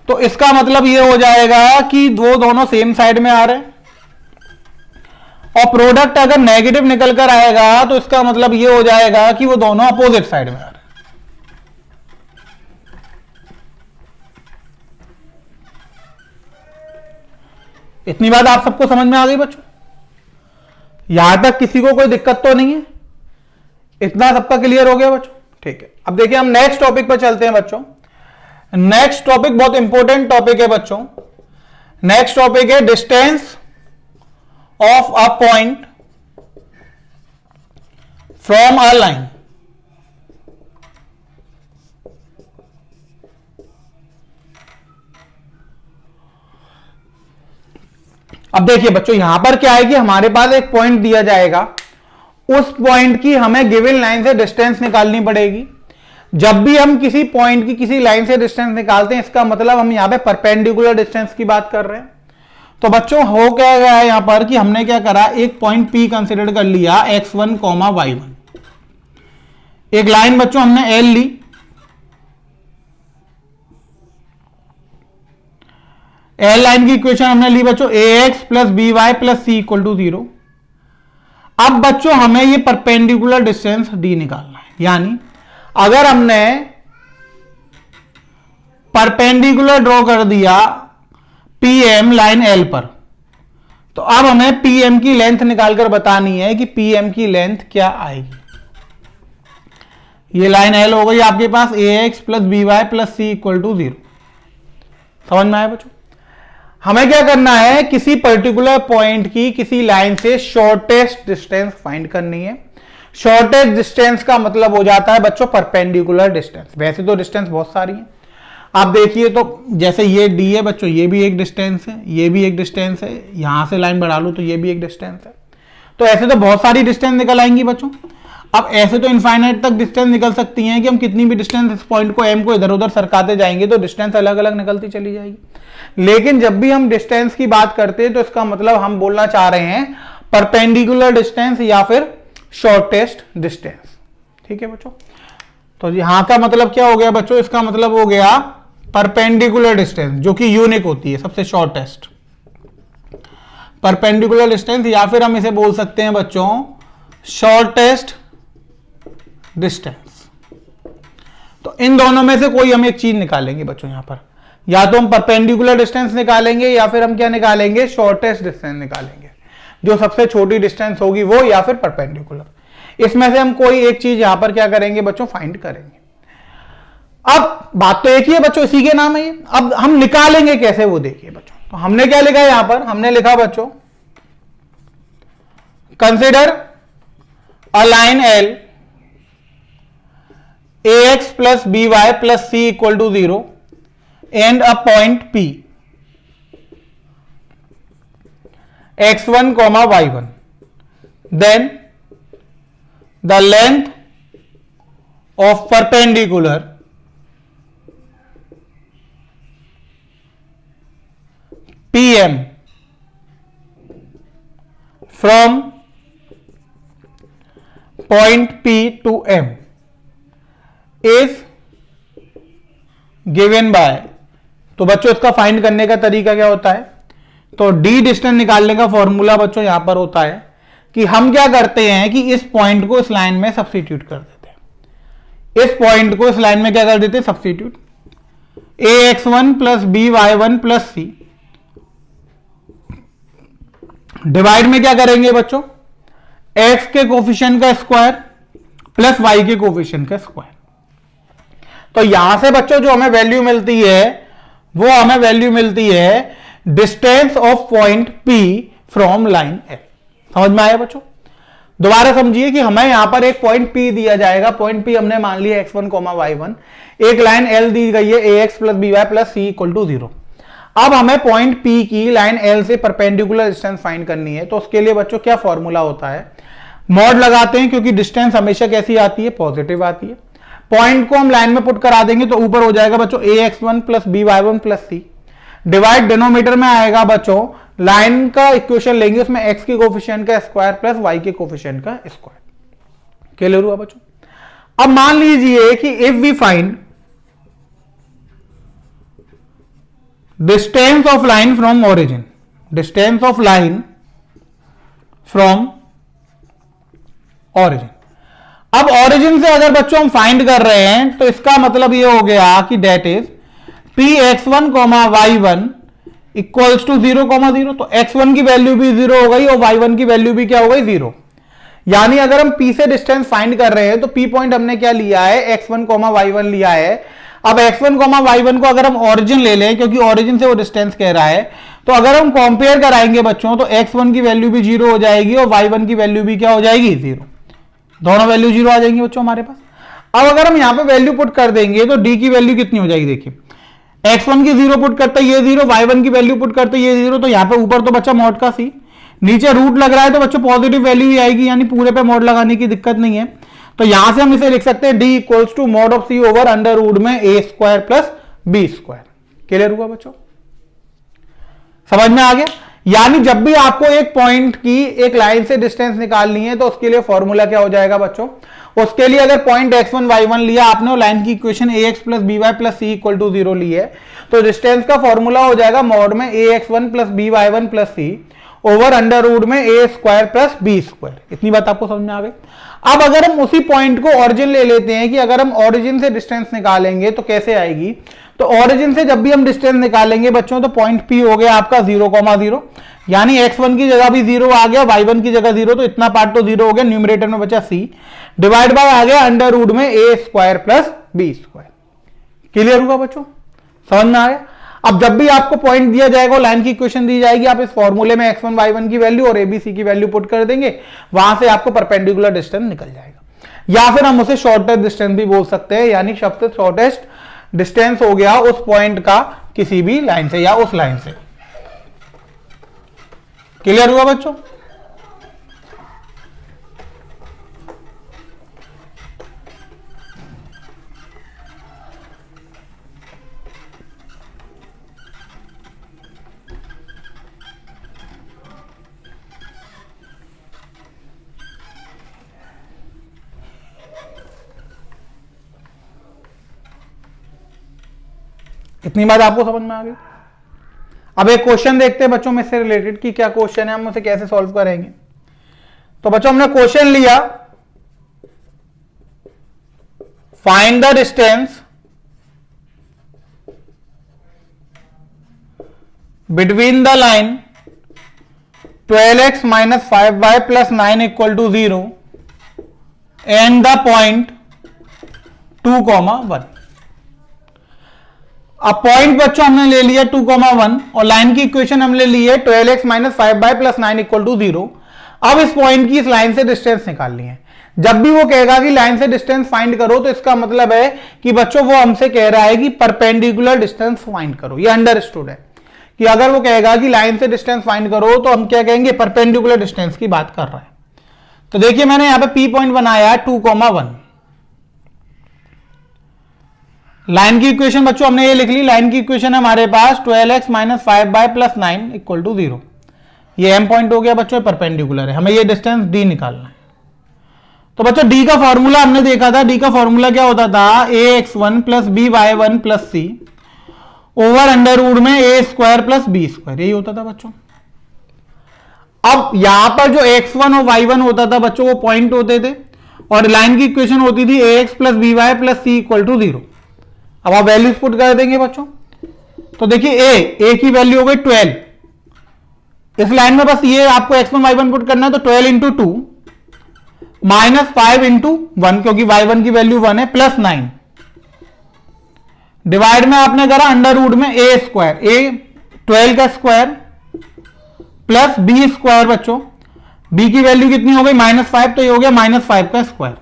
तो इसका मतलब यह हो जाएगा कि वो दोनों सेम साइड में आ रहे हैं, और प्रोडक्ट अगर नेगेटिव निकल कर आएगा तो इसका मतलब यह हो जाएगा कि वो दोनों अपोजिट साइड में आ रहे हैं। इतनी बात आप सबको समझ में आ गई बच्चों? यहां तक किसी को कोई दिक्कत तो नहीं है? इतना सबका क्लियर हो गया बच्चों? ठीक है। अब देखिए हम नेक्स्ट टॉपिक पर चलते हैं बच्चों। नेक्स्ट टॉपिक बहुत इंपॉर्टेंट टॉपिक है बच्चों। नेक्स्ट टॉपिक है distance of a point from a line. अब देखिए बच्चों, यहां पर क्या है कि हमारे पास एक पॉइंट दिया जाएगा, उस पॉइंट की हमें गिवन लाइन से डिस्टेंस निकालनी पड़ेगी। जब भी हम किसी पॉइंट की किसी लाइन से डिस्टेंस निकालते हैं, इसका मतलब हम यहां पे परपेंडिकुलर डिस्टेंस की बात कर रहे हैं। तो बच्चों हो क्या गया है यहां पर कि हमने क्या करा, एक पॉइंट P कंसिडर कर लिया x1, y1। एक लाइन बच्चों हमने L ली, एल लाइन की इक्वेशन हमने ली बच्चों ax + by + c = 0। अब बच्चों हमें ये परपेंडिकुलर डिस्टेंस d निकालना है। यानी अगर हमने परपेंडिकुलर ड्रॉ कर दिया pm लाइन l पर, तो अब हमें pm की लेंथ निकालकर बतानी है कि pm की लेंथ क्या आएगी। ये लाइन l हो गई आपके पास ax + by + c = 0। समझ में आया बच्चों? हमें क्या करना है, किसी पर्टिकुलर पॉइंट की किसी लाइन से शॉर्टेस्ट डिस्टेंस फाइंड करनी है। शॉर्टेस्ट डिस्टेंस का मतलब हो जाता है बच्चों परपेंडिकुलर डिस्टेंस। वैसे तो डिस्टेंस बहुत सारी है, आप देखिए तो जैसे ये d है बच्चों, ये भी एक डिस्टेंस है, ये भी एक डिस्टेंस है, यहां से लाइन बढ़ा लूं तो ये भी एक डिस्टेंस है। तो ऐसे तो बहुत सारी डिस्टेंस निकल आएंगी बच्चों। अब ऐसे तो इनफाइनाइट तक डिस्टेंस निकल सकती हैं कि हम कितनी भी डिस्टेंस इस पॉइंट को एम को इधर उधर सरकाते जाएंगे तो डिस्टेंस अलग अलग निकलती चली जाएगी। लेकिन जब भी हम डिस्टेंस की बात करते हैं तो इसका मतलब हम बोलना चाह रहे हैं परपेंडिकुलर डिस्टेंस या फिर शॉर्टेस्ट डिस्टेंस। ठीक है बच्चों, तो यहां का मतलब क्या हो गया बच्चों, इसका मतलब हो गया परपेंडिकुलर डिस्टेंस जो कि यूनिक होती है, सबसे शॉर्टेस्ट परपेंडिकुलर डिस्टेंस, या फिर हम इसे बोल सकते हैं बच्चों शॉर्टेस्ट डिस्टेंस। तो इन दोनों में से कोई हम एक चीज निकालेंगे बच्चों यहां पर, या तो हम परपेंडिकुलर डिस्टेंस निकालेंगे या फिर हम क्या निकालेंगे, शॉर्टेस्ट डिस्टेंस निकालेंगे। जो सबसे छोटी डिस्टेंस होगी वो, या फिर परपेंडिकुलर। इसमें से हम कोई एक चीज यहां पर क्या करेंगे बच्चों, फाइंड करेंगे। अब बात तो एक ही है बच्चों, इसी के नाम है ये। अब हम निकालेंगे कैसे वो देखिए बच्चों। तो हमने क्या लिखा है यहां पर, हमने लिखा बच्चों consider a line L ax plus by plus c equal to 0 and a point p x1 comma y1, then the length of perpendicular pm from point p to m is given by। तो बच्चों इसका फाइंड करने का तरीका क्या होता है, तो डी डिस्टेंस निकालने का फॉर्मूला बच्चों यहां पर होता है कि हम क्या करते हैं कि इस पॉइंट को इस लाइन में सब्स्टिट्यूट कर देते हैं। इस पॉइंट को इस लाइन में क्या कर देते हैं, substitute. ax1 plus by1 plus C divide में क्या करेंगे बच्चों, x के कोफिशिएंट का स्क्वायर प्लस y के कोफिशिएंट का स्क्वायर। तो यहां से बच्चों जो हमें वैल्यू मिलती है वो हमें वैल्यू मिलती है distance of point P from line L। समझ में आया बच्चों? दोबारा समझिए कि हमें यहां पर एक पॉइंट P दिया जाएगा। पॉइंट P हमने मान लिया x1, y1, एक लाइन L दी गई है ax plus by plus c equal to 0। अब हमें पॉइंट P की लाइन L से परपेंडिकुलर डिस्टेंस फाइंड करनी है। तो उसके लिए बच्चों क्या फॉर्मूला होता है, मॉड लगाते हैं, क्योंकि डिस्टेंस हमेशा कैसी आती है, पॉजिटिव आती है। पॉइंट को हम लाइन में पुट करा देंगे तो ऊपर हो जाएगा बच्चों ax1 plus by1 plus C, divide denominator में आएगा बच्चों लाइन का इक्वेशन लेंगे, उसमें x के कोफिशिएंट का स्क्वायर प्लस y के कोफिशिएंट का स्क्वायर। क्लियर हुआ बच्चों? अब मान लीजिए कि if we find distance of line from origin, distance of line from origin. अब ओरिजिन से अगर बच्चों हम फाइंड कर रहे हैं तो इसका मतलब ये हो गया कि date is px1 y1 equals to 0,0। तो x1 की वैल्यू भी 0 हो गई और y1 की वैल्यू भी क्या हो गई, 0। यानी अगर हम p से डिस्टेंस फाइंड कर रहे हैं तो p पॉइंट हमने क्या लिया है, x1, y1 लिया है। अब x1, y1 को अगर हम ओरिजिन ले लें, क्योंकि ओरिजिन से वो डिस्टेंस कह रहा है, तो अगर हम कंपेयर कराएंगे बच्चों तो x1 की वैल्यू भी 0 हो जाएगी और y1 की वैल्यू भी क्या हो जाएगी, 0। दोनों वैल्यू 0 आ जाएंगी बच्चों हमारे पास। अब अगर हम यहां पे वैल्यू पुट कर देंगे तो d की वैल्यू कितनी हो जाएगी, देखिए x1 की 0 पुट करते ये 0, y1 की वैल्यू पुट करते ये 0। तो यहां पे ऊपर तो बच्चा मॉड का c, नीचे रूट लग रहा है तो बच्चों पॉजिटिव वैल्यू ही आएगी, यानी पूरे पे मॉड लगाने की दिक्कत नहीं है। तो यहां से हम इसे लिख सकते हैं d equals to mod of c over under root में a square plus b square. Clear हुआ बच्चों? समझ में आ गया? यानी जब भी आपको एक पॉइंट की एक लाइन से डिस्टेंस निकालनी है तो उसके लिए फॉर्मूला क्या हो जाएगा बच्चों, उसके लिए अगर पॉइंट x1 y1 लिया आपने और लाइन की equation ax plus by plus c equal to 0 ली है, तो डिस्टेंस का फॉर्मूला हो जाएगा मॉड में ax1 plus by1 plus c over under root में a square plus b square. इतनी बात आपको समझ में आ गई? अब अगर हम उसी पॉइंट को ओरिजिन ले लेते हैं कि अगर हम ओरिजिन से डिस्टेंस निकालेंगे तो कैसे आएगी, तो ओरिजिन से जब भी हम डिस्टेंस निकालेंगे बच्चों तो पॉइंट P हो गया आपका 0,0, यानी x1 की जगह भी 0 आ गया, y1 की जगह 0, तो इतना पार्ट तो 0 हो गया, न्यूमरेटर में बचा c, डिवाइड बाय आ गया अंडर रूट में a square plus b square. Clear हुआ बच्चों? समझ में आया? अब जब भी आपको पॉइंट दिया जाएगा, लाइन की इक्वेशन दी जाएगी, आप इस फॉर्मूले में x1 y1 की वैल्यू और abc की वैल्यू पुट कर देंगे, वहां से आपको परपेंडिकुलर डिस्टेंस निकल जाएगा। या फिर हम उसे शॉर्टेस्ट डिस्टेंस भी बोल सकते हैं, यानी सबसे शॉर्टेस्ट डिस्टेंस हो गया उस पॉइंट का किसी भी लाइन से या उस लाइन से। क्लियर हुआ बच्चों? इतनी बात आपको समझ में आ गई। अब एक क्वेश्चन देखते हैं बच्चों में इससे रिलेटेड कि क्या क्वेश्चन है, हम उसे कैसे सॉल्व करेंगे। तो बच्चों हमने क्वेश्चन लिया, find the distance between the line 12x minus 5y plus 9 equal to 0 and the point 2,1। अब पॉइंट बच्चों हमने ले लिया 2,1 और लाइन की इक्वेशन हमने ली है 12x minus 5y plus 9 equal to 0। अब इस पॉइंट की इस लाइन से डिस्टेंस निकालनी है। जब भी वो कहेगा कि लाइन से डिस्टेंस फाइंड करो तो इसका मतलब है कि बच्चों वो हमसे कह रहा है कि परपेंडिकुलर डिस्टेंस फाइंड करो। ये अंडरस्टूड है कि अगर वो कहेगा कि लाइन से डिस्टेंस फाइंड करो तो हम क्या कहेंगे, परपेंडिकुलर डिस्टेंस की बात कर रहा है। तो देखिए मैंने यहां पे पी पॉइंट बनाया 2,1। लाइन की इक्वेशन बच्चों हमने ये लिख ली। लाइन की इक्वेशन है हमारे पास 12x minus 5y plus 9 equal to 0। ये एम पॉइंट हो गया बच्चों, परपेंडिकुलर है, हमें ये डिस्टेंस डी निकालना है। तो बच्चों डी का फॉर्मूला हमने देखा था। डी का फॉर्मूला क्या होता था, ax1 plus by1 plus c over under root में A square plus B square, यही होता था बच्चों। अब यहां पर जो x1 और y1 होता था बच्चों वो पॉइंट होते थे और लाइन की इक्वेशन होती थी ax plus by plus c equal to 0। अब आप वैल्यूज पुट कर देंगे बच्चों। तो देखिए a की वैल्यू हो गई 12। इस लाइन में बस ये आपको x1 y1 पुट करना है, तो 12 इंटू 2 माइनस 5 इंटू 1 क्योंकि y1 की वैल्यू 1 है प्लस 9 डिवाइड में आपने करा अंडर रूट में ए स्क्वायर, ए 12 का स्क्वायर प्लस बी स्क्वायर। बच्चों बी की वैल्यू कितनी हो गई -5, तो ये हो गया -5 का स्क्वायर।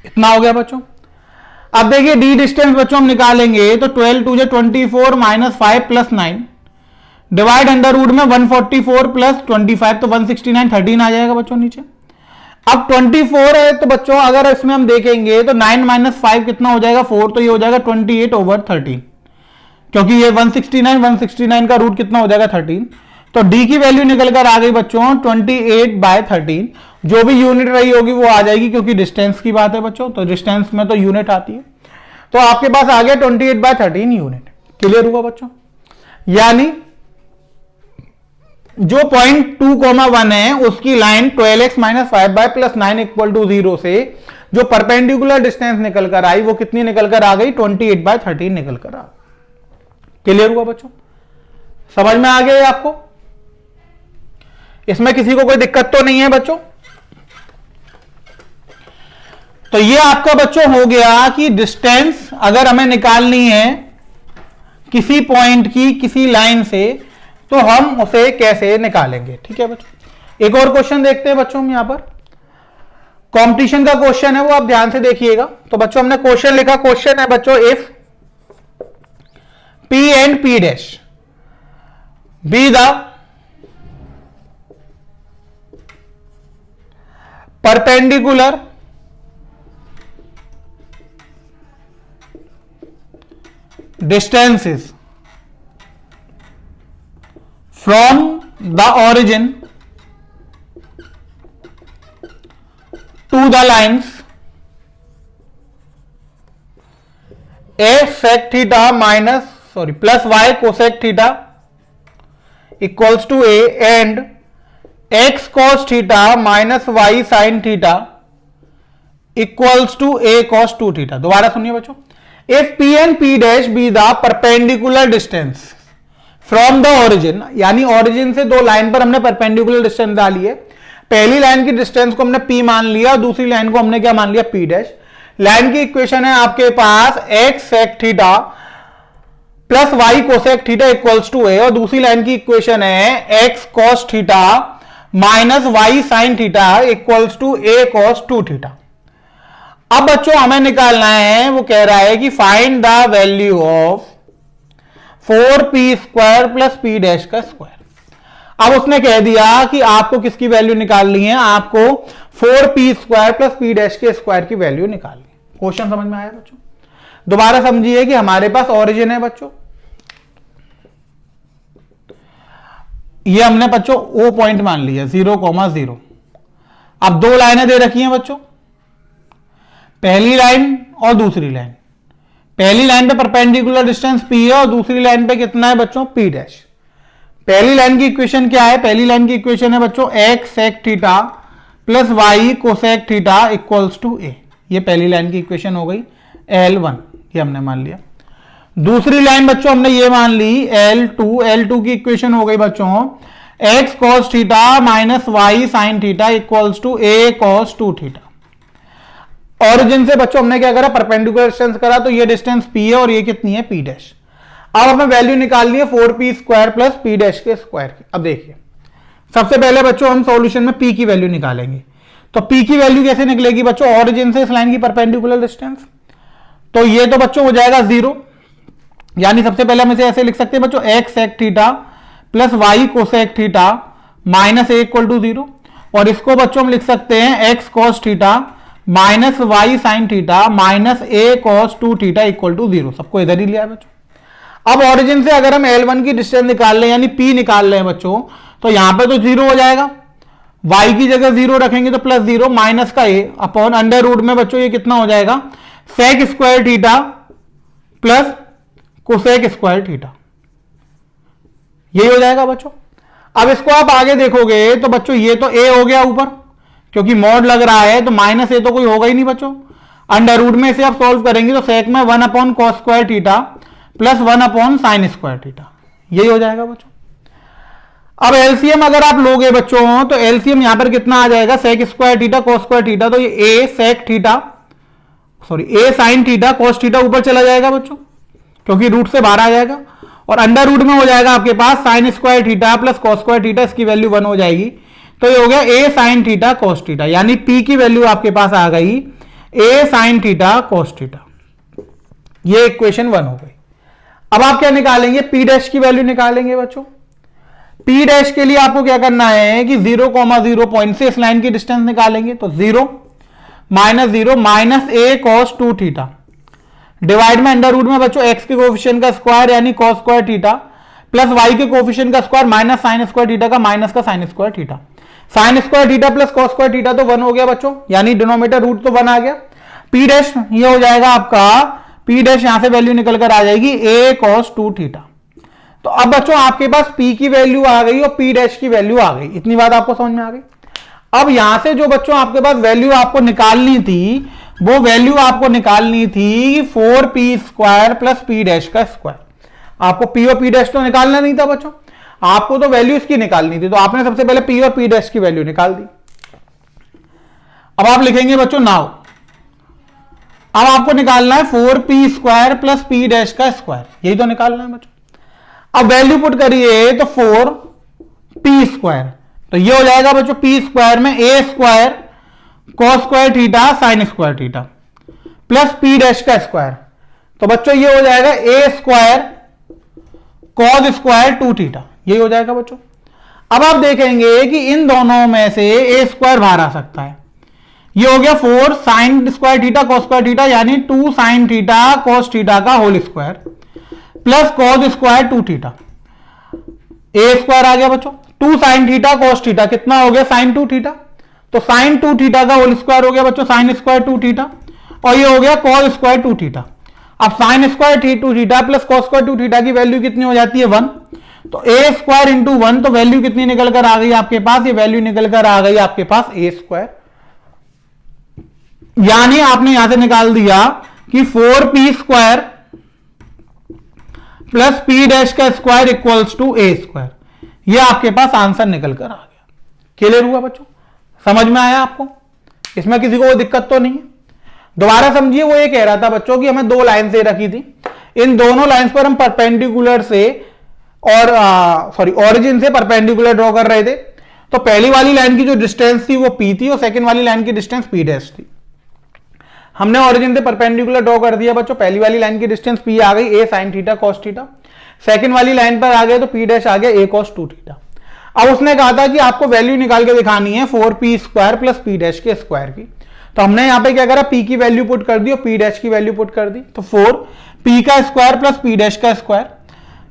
इतना हो गया बच्चों। अब देखिए डी डिस्टेंस बच्चों हम निकालेंगे तो 12 2 जो 24 -5 प्लस 9 डिवाइड अंडर रूट में 144 प्लस 25 तो 169 13 आ जाएगा बच्चों नीचे। अब 24 है तो बच्चों अगर इसमें हम देखेंगे तो 9 माइनस 5 कितना हो जाएगा 4, तो ये हो जाएगा 28 ओवर 13 क्योंकि ये 169 का रूट कितना हो जाएगा 13। तो डी की वैल्यू निकल कर आ गई बच्चों 28/13। जो भी यूनिट रही होगी वो आ जाएगी क्योंकि डिस्टेंस की बात है बच्चों, तो डिस्टेंस में तो यूनिट आती है। तो आपके पास आ गया 28/13 यूनिट। क्लियर हुआ बच्चों। यानी जो पॉइंट 2,1 है उसकी line 12x minus 5y plus 9 equal to 0 से जो परपेंडिकुलर डिस्टेंस निकल कर आई वो कितनी निकल कर आ गई 28/13 निकल कर आ गई। क्लियर हुआ बच्चों, समझ में आ गया आपको। इसमें किसी को कोई दिक्कत तो नहीं है बच्चों। तो ये आपका बच्चों हो गया कि डिस्टेंस अगर हमें निकालनी है किसी पॉइंट की किसी लाइन से तो हम उसे कैसे निकालेंगे। ठीक है बच्चों। एक और क्वेश्चन देखते हैं बच्चों। हम यहां पर कंपटीशन का क्वेश्चन है वो आप ध्यान से देखिएगा। तो बच्चों हमने क्वेश्चन लिखा, क्वेश्चन है बच्चों if P and P dash be the perpendicular distances from the origin to the lines a sec theta plus y cosec theta equals to a and x cos theta minus y sin theta equals to a cos 2 theta। दोबारा सुनिए बच्चों। if P and P dash be the perpendicular distance from the origin, यानी ओरिजिन से दो लाइन पर हमने परपेंडिकुलर डिस्टेंस डाली है। पहली लाइन की डिस्टेंस को हमने P मान लिया, दूसरी लाइन को हमने क्या मान लिया P डैश। लाइन की इक्वेशन है आपके पास x sec theta plus y cosec theta equals to a और दूसरी लाइन की इक्वेशन है x cos theta minus y sin theta equals to a cos 2 theta. अब बच्चों हमें निकालना है, वो कह रहा है कि find the value of 4p square plus p dash का स्क्वायर। अब उसने कह दिया कि आपको किसकी वैल्यू निकालनी है, आपको 4p square plus p dash के स्क्वायर की वैल्यू निकालनी है। क्वेश्चन समझ में आया बच्चों। दोबारा समझिए कि हमारे पास ओरिजिन है बच्चों, ये हमने बच्चों ओ पॉइंट मान लिया 0,0। अब दो लाइनें दे रखी हैं बच्चों, पहली लाइन और दूसरी लाइन। पहली लाइन पे परपेंडिकुलर डिस्टेंस p है और दूसरी लाइन पे कितना है बच्चों p डैश। पहली लाइन की इक्वेशन क्या है? पहली लाइन की इक्वेशन है बच्चों x sec theta plus y cosec theta equals to a। ये पहली लाइन की इक्वेशन हो गई L1, ये हमने मान लिया। दूसरी लाइन बच्चों हमने ये मान ली L2 की इक्वेशन हो गई बच्चों x cos theta minus y sin theta equals to a cos 2 theta. Origin से बच्चों हमने क्या करा? परपेंडिकुलर डिस्टेंस करा, तो ये डिस्टेंस p है और ये कितनी है? p dash. अब हमें वैल्यू निकालनी है 4p square plus p dash के स्क्वायर की। अब देखिए सबसे पहले बच्चों हम सॉल्यूशन में p की वैल्यू निकालेंगे। तो p की वैल्यू कैसे निकलेगी बच्चों? ऑरिजिन से इस लाइन की परपेंडिकुलर डिस्टेंस, तो ये तो बच्चों हो जाएगा 0, यानी सबसे पहले हम इसे ऐसे लिख सकते हैं बच्चों x sec theta plus y cosec theta minus a equal to 0, और इसको बच्चों हम लिख सकते हैं x cos theta minus y sin theta minus a cos 2 theta equal to 0। सबको इधर ही लिया है बच्चों। अब ऑरिजिन से अगर हम L1 की डिस्टेंस निकाल लें यानी p निकाल रहे हैं बच्चों, तो यहां पे तो 0 हो जाएगा, y की जगह 0 रखेंगे तो प्लस 0 माइनस का a अपॉन अंडर रूट में बच्चों ये कितना हो जाएगा? sec square theta plus cosec square theta, यही हो जाएगा बच्चों। अब इसको आप आगे देखोगे तो बच्चों ये तो a हो गया ऊपर, क्योंकि मॉड लग रहा है तो माइनस a तो कोई होगा ही नहीं बच्चों। अंडर रूट में इसे आप सॉल्व करेंगे तो सेक में 1 upon cos square theta plus 1 upon sine square theta, यही हो जाएगा बच्चों। अब एलसीएम अगर आप लोगे बच्चों तो एलसीएम यहां पर कितना आ जाएगा? Sec square theta cos square theta, तो ये a sec theta a sine theta cos theta ऊपर चला जाएगा बच्चों, क्योंकि रूट से बाहर आ जाएगा, और अंडर रूट में हो जाएगा आपके पास sine square theta plus cos square theta, इसकी वैल्यू 1 हो जाएगी, तो ये हो गया a sine theta cos theta, यानी p की वैल्यू आपके पास आ गई a sine theta cos theta. ये इक्वेशन 1 हो गई। अब आप क्या निकालेंगे? p डैश की वैल्यू निकालेंगे बच्चों। p डैश के लिए आपको क्या करना है कि 0,0 पॉइंट से इस लाइन की डिस्टेंस निकालेंगे, तो 0 minus a cos 2 theta divide में अंडर रूट में बच्चों x के कोफिशिएंट का स्क्वायर यानी cos square theta plus y के कोफिशिएंट का square minus sign square theta का माइनस का sign square theta. Sign square theta plus cos square theta तो 1 हो गया बच्चों, यानी डिनोमिनेटर रूट तो 1 आ गया। p डैश ये हो जाएगा आपका, p डैश यहां से वैल्यू निकल कर आ जाएगी a cos 2 थीटा। तो अब बच्चों आपके पास p की वैल्यू आ गई और p डैश की वैल्यू आ गई, इतनी बात आपको समझ में आ गई। अब यहां से जो बच्चों आपके पास वैल्यू आपको निकालनी थी, वो वैल्यू आपको निकालनी थी 4p square plus p dash का स्क्वायर। आपको p और p डैश तो निकालना नहीं था बच्चों, आपको तो वैल्यू इसकी निकालनी थी, तो आपने सबसे पहले p और p डैश की वैल्यू निकाल दी। अब आप लिखेंगे बच्चों नाउ, अब आपको निकालना है 4p square plus p dash का स्क्वायर, यही तो निकालना है बच्चों। अब वैल्यू पुट करिए तो 4p स्क्वायर, तो ये हो जाएगा बच्चों p स्क्वायर में a square cos square theta sine square theta plus p dash का स्क्वायर, तो बच्चों ये हो जाएगा a square cos square 2 theta, यही हो जाएगा बच्चों। अब आप देखेंगे कि इन दोनों में से a स्क्वायर बाहर आ सकता है, ये हो गया 4 sine square theta cos square theta यानी 2 साइन थीटा cos थीटा का whole square plus cos square 2 theta, a square आ गया बच्चों। 2 साइन थीटा cos थीटा कितना हो गया? साइन 2 थीटा, तो साइन 2 थीटा का होल स्क्वायर हो गया बच्चों साइन स्क्वायर 2 थीटा, और ये हो गया cos स्क्वायर 2 थीटा। अब sine square 2 theta plus cos square 2 theta की वैल्यू कितनी हो जाती है? 1, तो a स्क्वायर इंटू 1, तो वैल्यू कितनी निकल कर आ गई आपके पास? ये वैल्यू निकल कर आ गई आपके पास a स्क्वायर, यानी आपने यहां से निकाल दिया कि 4p square plus p dash का square equals to a square, ये आपके पास आंसर निकल कर आ गया। क्लियर हुआ बच्चों? समझ में आया आपको? इसमें किसी को कोई दिक्कत तो नहीं है? दोबारा समझिए, वो ये कह रहा था बच्चों कि हमें 2 लाइन से रखी थी, इन दोनों लाइंस पर हम परपेंडिकुलर से और ऑरिजिन से परपेंडिकुलर ड्रॉ कर रहे थे। तो पहली वाली लाइन की जो डिस्टेंस थी वो p थी और सेकंड वाली लाइन की डिस्टेंस p डैश थी। हमने ऑरिजिन से परपेंडिकुलर ड्रॉ कर दिया बच्चों, पहली वाली लाइन की डिस्टेंस p आ गई a sin theta cos theta, second वाली लाइन पर आ गए तो p डैश आ गया a cos 2 थीटा। अब उसने कहा था कि आपको वैल्यू निकाल के दिखानी है 4p square plus p dash के स्क्वायर की, तो हमने यहां पे क्या करा? p की वैल्यू पुट कर दी और p डैश की वैल्यू पुट कर दी, तो 4p का स्क्वायर प्लस p डैश का स्क्वायर।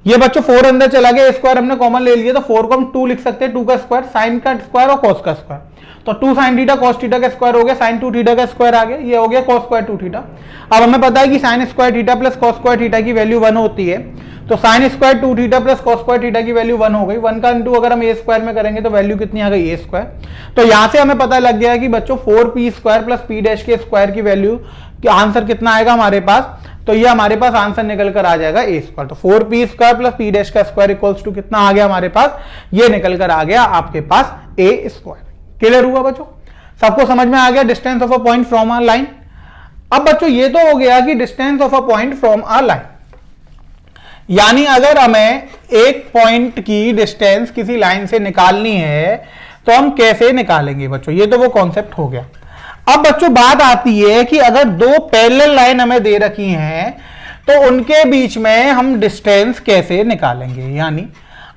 ये बच्चों 4 अंदर चला गया, स्क्वायर हमने कॉमन ले लिया, तो 4 को हम 2 लिख सकते हैं, 2 का स्क्वायर, साइन का स्क्वायर और कॉस का स्क्वायर, तो 2 sin थीटा cos थीटा का स्क्वायर हो गया, sin 2 थीटा का स्क्वायर आ गया, ये हो गया cos स्क्वायर 2 थीटा। अब हमें पता है कि sin square theta plus cos square theta की वैल्यू 1 होती है, तो sin square 2 theta plus cos square theta की वैल्यू 1 हो गई। 1 का इंटू अगर हम a स्क्वायर में करेंगे तो वैल्यू कितनी आ गई a स्क्वायर। तो यहां से हमें पता लग गया कि बच्चों 4p square plus p dash के स्क्वायर की वैल्यू कि आंसर कितना आएगा हमारे पास, तो ये हमारे पास आंसर निकल कर आ जाएगा a स्क्वायर। तो 4p square plus p dash का स्क्वायर इक्वल्स टू कितना आ गया हमारे पास, ये निकल कर आ गया आपके पास a स्क्वायर। क्लियर हुआ बच्चों, सबको समझ में आ गया distance of a point from a line. अब बच्चों ये तो हो गया कि distance of a point from a line, यानी अगर हमें एक पॉइंट की डिस्टेंस किसी लाइन से निकालनी है तो हम कैसे निकालेंगे बच्चों, ये तो वो कॉन्सेप्ट हो गया। अब बच्चों बात आती है कि अगर दो पैरेलल लाइन हमें दे रखी हैं तो उनके बीच में हम डिस्टेंस कैसे निकालेंगे, यानी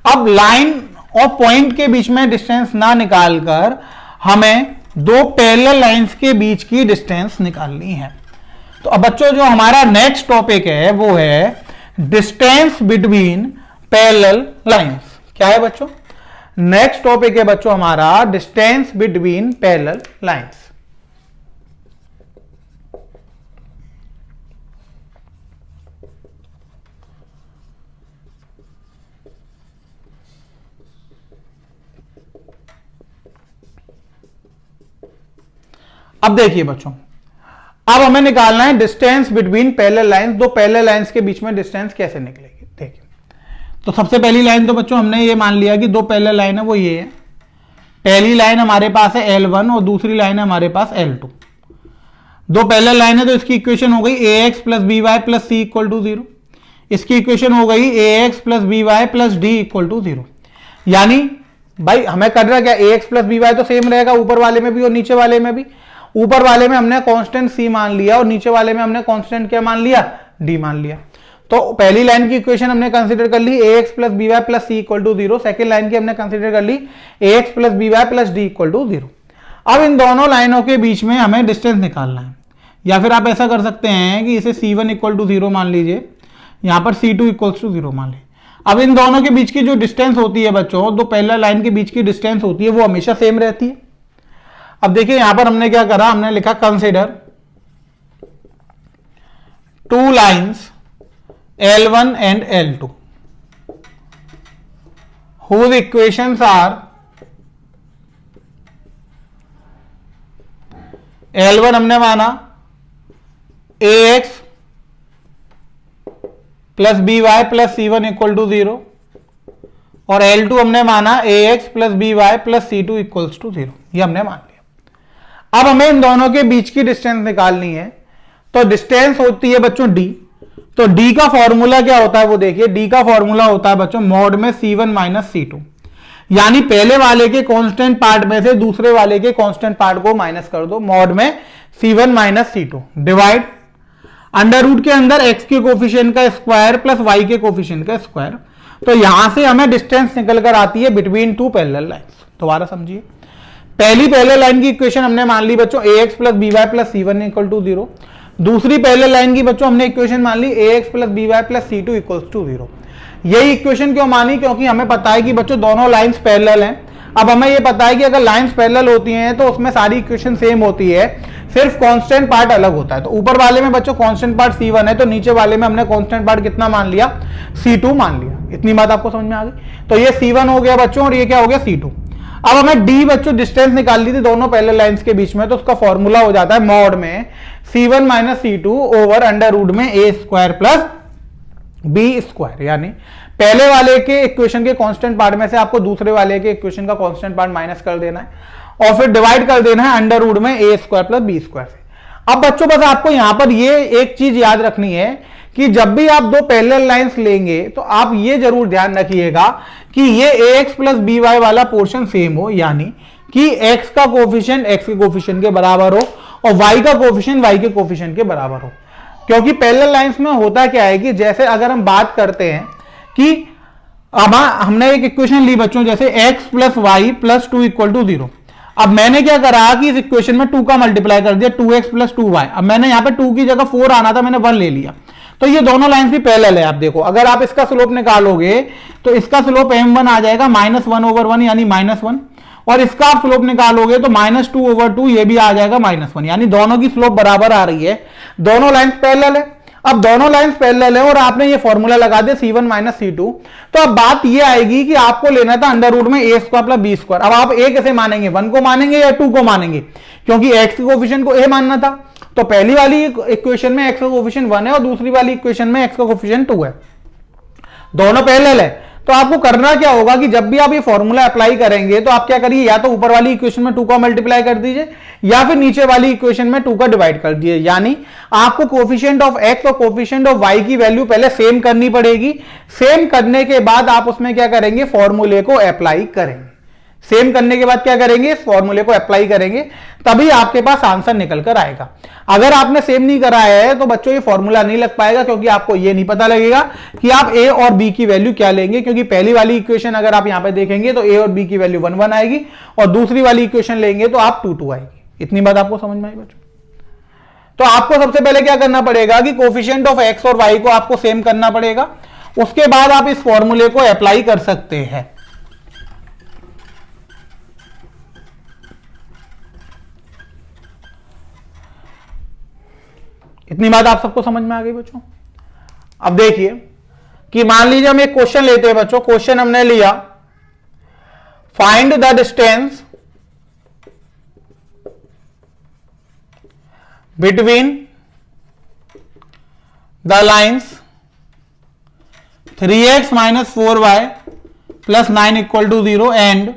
अब लाइन और पॉइंट के बीच में डिस्टेंस ना निकालकर हमें दो पैरेलल लाइंस के बीच की डिस्टेंस निकालनी है। तो अब बच्चों जो हमारा नेक्स्ट टॉपिक है वो है डिस्टेंस बिटवीन पैरेलल लाइंस। क्या है बच्चों, नेक्स्ट टॉपिक है बच्चों हमारा डिस्टेंस बिटवीन पैरेलल लाइंस। अब देखिए बच्चों, अब हमें निकालना है डिस्टेंस बिटवीन पैरेलल लाइंस। दो पैरेलल लाइंस के बीच में डिस्टेंस कैसे निकलेगी। देखिए, तो सबसे पहली लाइन तो बच्चों हमने ये मान लिया कि दो पैरेलल लाइन है, वो ये है। पहली लाइन हमारे पास है L1 और दूसरी लाइन है हमारे पास L2। दो पैरेलल लाइन है तो इसकी इक्वेशन हो गई ax plus B Y plus C equal to 0। इसकी इक्वेशन हो गई ax plus B Y plus D equal to 0। यानी भाई हमें कर रहा क्या, ax प्लस बी वाई तो सेम रहेगा ऊपर वाले में भी और नीचे वाले में भी। ऊपर वाले में हमने कांस्टेंट c मान लिया और नीचे वाले में हमने कांस्टेंट क्या मान लिया, d मान लिया। तो पहली लाइन की इक्वेशन हमने कंसीडर कर ली ax plus B Y plus C equal to 0। Second line की हमने कंसीडर कर ली ax plus B Y plus D equal to 0। अब इन दोनों लाइनों के बीच में हमें डिस्टेंस निकालना है, या फिर आप ऐसा कर सकते हैं कि इसे c1 इक्वल टू 0 मान लीजिए, यहां पर c2 इक्वल टू 0 मान लीजिए। अब इन दोनों के बीच की जो डिस्टेंस होती है बच्चों, दो पैरेलल लाइन के बीच की डिस्टेंस होती है वो हमेशा सेम रहती है। अब देखिए यहां पर हमने क्या करा, हमने लिखा consider two lines L1 and L2 whose equations are L1 हमने माना ax plus B Y plus c1 equal to 0 और L2 हमने माना ax plus B Y plus c2 equals to 0। ये हमने मान लिया। अब हमें इन दोनों के बीच की डिस्टेंस निकालनी है, तो डिस्टेंस होती है बच्चों d। तो d का फॉर्मूला क्या होता है वो देखिए, d का फॉर्मूला होता है बच्चों मॉड में c1 माइनस c2, यानी पहले वाले के कांस्टेंट पार्ट में से दूसरे वाले के कांस्टेंट पार्ट को माइनस कर दो, मॉड में c1 minus c2 divide under root के अंदर x के कोफिशिएंट का स्क्वायर प्लस y के कोफिशिएंट का स्क्वायर। तो यहां से हमें डिस्टेंस निकल कर आती है बिटवीन टू पैरेलल लाइंस। दोबारा समझिए, पहली पैरेलल लाइन की इक्वेशन हमने मान ली बच्चों ax plus B Y plus c1 equal to 0। दूसरी पैरेलल लाइन की बच्चों हमने इक्वेशन मान ली ax plus B Y plus c2 equal to 0। यही इक्वेशन क्यों मानी, क्योंकि हमें पता है कि बच्चों दोनों लाइंस पैरेलल हैं। अब हमें ये पता है कि अगर लाइंस पैरेलल होती हैं तो उसमें सारी इक्वेशन सेम होती है, सिर्फ कांस्टेंट पार्ट अलग होता है। तो ऊपर वाले में बच्चों कांस्टेंट पार्ट c1 है, तो नीचे वाले में हमने कांस्टेंट पार्ट कितना मान लिया, c2 मान लिया। इतनी बात आपको समझ में आ गई। तो ये c1 हो गया बच्चों और ये क्या हो गया c2। अब हमें d बच्चों डिस्टेंस निकाल ली थी दोनों पैरेलल लाइंस के बीच में, तो उसका फॉर्मूला हो जाता है मॉड में c1 minus c2 over under root में a square plus b square. यानी पहले वाले के इक्वेशन के कांस्टेंट पार्ट में से आपको दूसरे वाले के इक्वेशन का कांस्टेंट पार्ट माइनस कर देना है और फिर डिवाइड कर देना है अंडर रूट में a square plus b square से। अब बच्चों बस आपको यहां पर ये एक चीज याद रखनी है कि जब भी आप दो पैरेलल लाइंस लेंगे तो आप ये जरूर ध्यान रखिएगा कि ये ax प्लस बी वाई वाला पोर्शन सेम हो, यानी कि x का कोफिशिएंट x के कोफिशिएंट के बराबर हो और y का कोफिशिएंट y के कोफिशिएंट के बराबर हो। क्योंकि पैरेलल लाइंस में होता क्या है कि जैसे अगर हम बात करते हैं कि अब हमने एक इक्वेशन ली बच्चों जैसे x plus Y plus 2 equal to 0। अब मैंने क्या करा कि इस इक्वेशन में 2 का मल्टीप्लाई कर दिया 2x प्लस 2y। अब मैंने यहां पे 2 की जगह 4 आना था, मैंने 1 ले लिया। तो ये दोनों लाइंस भी पैरेलल है। आप देखो अगर आप इसका स्लोप निकालोगे तो इसका स्लोप m1 आ जाएगा -1/1 यानी -1 और इसका आप स्लोप निकालोगे तो -2/2 ये भी आ जाएगा -1, यानी दोनों की स्लोप बराबर आ रही है, दोनों लाइंस पैरेलल है। अब दोनों लाइंस पैरेलल है और आपने ये फॉर्मूला लगा दिया C1 - C2, तो अब बात ये आएगी कि आपको लेना था अंडर रूट में a² + b²। अब आप a कैसे मानेंगे, 1 को मानेंगे या 2 को मानेंगे, क्योंकि x के कोफिशिएंट को a मानना था। तो पहली वाली इक्वेशन में x का कोफिशिएंट 1 है और दूसरी वाली इक्वेशन में x का कोफिशिएंट 2 है, दोनों पैरेलल है। तो आपको करना क्या होगा कि जब भी आप ये फॉर्मूला अप्लाई करेंगे तो आप क्या करिए, या तो ऊपर वाली इक्वेशन में 2 का मल्टीप्लाई कर दीजिए या फिर नीचे वाली इक्वेशन में 2 का डिवाइड कर दीजिए। यानी आपको कोफिशिएंट ऑफ x और कोफिशिएंट ऑफ y की वैल्यू पहले सेम करनी पड़ेगी। सेम करने के बाद आप उसमें क्या करेंगे, फॉर्मूले को अप्लाई करेंगे। सेम करने के बाद क्या करेंगे, इस फॉर्मूले को अप्लाई करेंगे, तभी आपके पास आंसर निकल कर आएगा। अगर आपने सेम नहीं कराया है तो बच्चों ये फॉर्मूला नहीं लग पाएगा, क्योंकि आपको ये नहीं पता लगेगा कि आप a और b की वैल्यू क्या लेंगे। क्योंकि पहली वाली इक्वेशन अगर आप यहां पे देखेंगे तो a और b की वैल्यू 1 1 आएगी और दूसरी वाली इक्वेशन लेंगे तो आप 2 2 आएगी। इतनी बात आपको समझ में आई बच्चों? तो आपको सबसे पहले क्या करना पड़ेगा कि कोफिशिएंट ऑफ x और y को आपको सेम करना पड़ेगा, उसके बाद आप इस फॉर्मूले को अप्लाई कर सकते हैं। इतनी बात आप सबको समझ में आ गई बच्चों? अब देखिए कि मान लीजिए हम एक क्वेश्चन लेते हैं बच्चों। क्वेश्चन हमने लिया, find the distance between the lines 3x - 4y + 9 = 0 and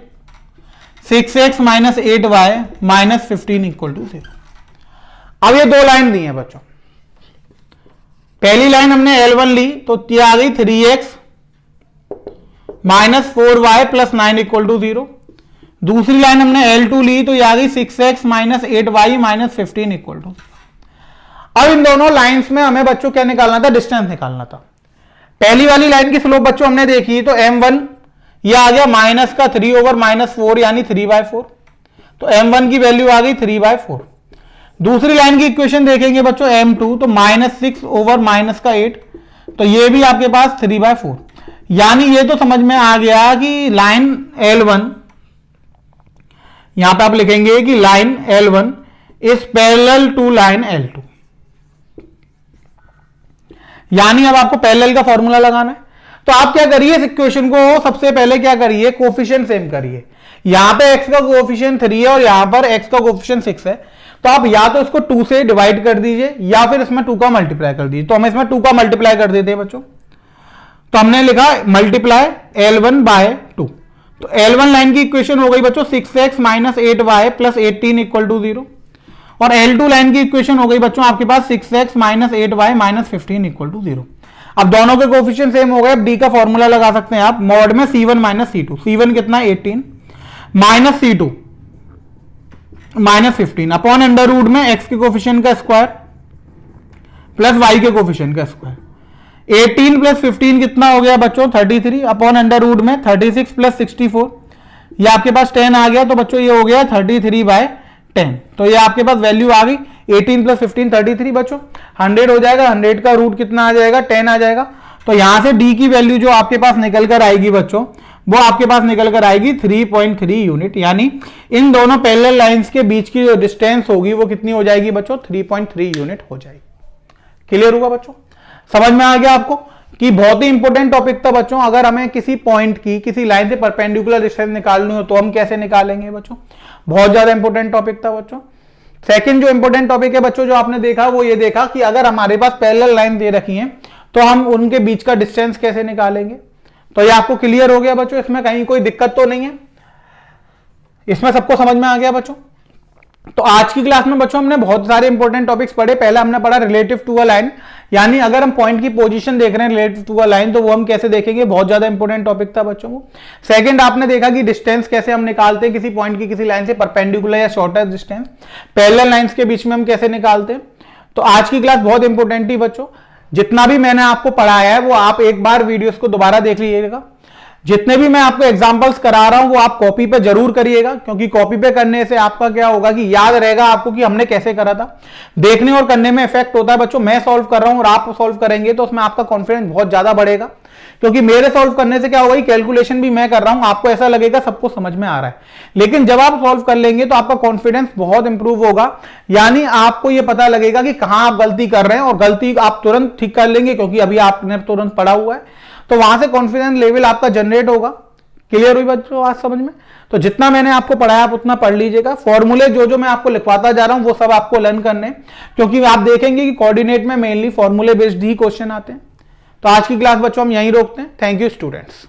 6x - 8y - 15 = 0। अब ये दो लाइन दी है बच्चों। पहली लाइन हमने L1 ली तो ये आ गई 3x - 4y + 9 = 0। दूसरी लाइन हमने L2 ली तो ये आ गई 6x - 8y - 15 = 0। अब इन दोनों लाइंस में हमें बच्चों क्या निकालना था, डिस्टेंस निकालना था। पहली वाली लाइन की स्लोप बच्चों हमने देखी तो m1 ये आ गया -3/-4 यानी 3/4, तो m1 की वैल्यू आ गई 3/4। दूसरी लाइन की इक्वेशन देखेंगे बच्चों m2 तो -6/-8, तो ये भी आपके पास 3/4। यानी ये तो समझ में आ गया कि लाइन L1, यहां पे आप लिखेंगे कि line L1 is parallel to line L2। यानी अब आपको पैरेलल का फॉर्मूला लगाना है। तो आप क्या करिए, इस इक्वेशन को सबसे पहले क्या करिए, कोफिशिएंट सेम करिए। यहां पे x का कोफिशिएंट 3 है और यहां पर x का कोफिशिएंट 6 है, तो आप या तो इसको 2 से डिवाइड कर दीजिए या फिर इसमें 2 का मल्टीप्लाई कर दीजिए। तो हम इसमें 2 का मल्टीप्लाई कर देते हैं बच्चों। तो हमने लिखा मल्टीप्लाई L1/2। तो L1 लाइन की इक्वेशन हो गई बच्चों 6x - 8y + 18 = 0 और L2 लाइन की इक्वेशन हो गई बच्चों आपके पास 6x - 8y - 15 = 0। अब दोनों के कोफिशिएंट सेम हो गए। अब d का फॉर्मूला लगा सकते हैं आप, मॉड में C1 - C2। C1 कितना है 18 - C2 -15 अपॉन अंडर रूट में x के कोफिशिएंट का स्क्वायर प्लस y के कोफिशिएंट का स्क्वायर। 18 + 15 कितना हो गया बच्चों 33 अपॉन अंडर रूट में 36 + 64, ये आपके पास 10 आ गया। तो बच्चों ये हो गया 33/10। तो ये आपके पास वैल्यू आ गई 18 + 15 33 बच्चों 100 हो जाएगा। 100 का रूट कितना आ जाएगा 10 आ जाएगा। तो यहां से d की वैल्यू जो आपके पास निकल कर आएगी बच्चों, वो आपके पास निकल कर आएगी 3.3 यूनिट। यानी इन दोनों पैरेलल लाइंस के बीच की जो डिस्टेंस होगी वो कितनी हो जाएगी बच्चों 3.3 यूनिट हो जाएगी। क्लियर होगा बच्चों? समझ में आ गया आपको कि बहुत ही इंपॉर्टेंट टॉपिक था बच्चों। अगर हमें किसी पॉइंट की किसी लाइन से परपेंडिकुलर डिस्टेंस निकालनी हो तो हम कैसे निकालेंगे बच्चों, बहुत ज्यादा इंपॉर्टेंट टॉपिक था बच्चों। सेकंड जो इंपॉर्टेंट टॉपिक है बच्चों जो आपने देखा वो ये देखा कि अगर हमारे पास पैरेलल लाइन दे रखी है तो हम उनके बीच का डिस्टेंस कैसे निकालेंगे। तो ये आपको क्लियर हो गया बच्चों, इसमें कहीं कोई दिक्कत तो नहीं है, इसमें सबको समझ में आ गया बच्चों। तो आज की क्लास में बच्चों हमने बहुत सारे इंपॉर्टेंट टॉपिक्स पढ़े। पहला हमने पढ़ा रिलेटिव टू अ लाइन, यानी अगर हम पॉइंट की पोजीशन देख रहे हैं रिलेटिव टू अ लाइन तो वो हम कैसे देखेंगे, बहुत ज्यादा इंपॉर्टेंट टॉपिक था बच्चों को। सेकंड आपने देखा कि डिस्टेंस कैसे हम निकालते हैं किसी पॉइंट की किसी लाइन से, परपेंडिकुलर या शॉर्टर डिस्टेंस, पैरेलल लाइंस के बीच में हम कैसे निकालते हैं। तो आज की क्लास बहुत इंपॉर्टेंट थी बच्चों। जितना भी मैंने आपको पढ़ाया है वो आप एक बार वीडियोस को दोबारा देख लीजिएगा। जितने भी मैं आपको एग्जांपल्स करा रहा हूं वो आप कॉपी पे जरूर करिएगा, क्योंकि कॉपी पे करने से आपका क्या होगा कि याद रहेगा आपको कि हमने कैसे करा था। देखने और करने में इफेक्ट होता है बच्चों। मैं सॉल्व कर रहा हूं और आप सॉल्व करेंगे तो उसमें आपका कॉन्फिडेंस बहुत ज्यादा बढ़ेगा, क्योंकि मेरे सॉल्व करने से क्या होगा, कैलकुलेशन भी मैं कर रहा हूं, आपको ऐसा लगेगा सबको समझ में आ रहा है, लेकिन जब आप सॉल्व कर लेंगे तो आपका कॉन्फिडेंस बहुत इंप्रूव होगा। यानी आपको यह पता लगेगा कि कहां आप गलती कर रहे हैं और गलती आप तुरंत ठीक कर लेंगे, क्योंकि अभी आपने तुरंत पढ़ा हुआ है, तो वहां से कॉन्फिडेंस लेवल आपका जनरेट होगा। क्लियर हुई बच्चों आज समझ में? तो जितना मैंने आपको पढ़ाया आप उतना पढ़ लीजिएगा। फॉर्मूले जो जो मैं आपको लिखवाता जा रहा हूं वो सब आपको लर्न करने, क्योंकि आप देखेंगे कि कोऑर्डिनेट में मेनली फॉर्मूले बेस्ड ही क्वेश्चन आते हैं। तो आज की क्लास बच्चों हम यहीं रोकते हैं। Thank you students.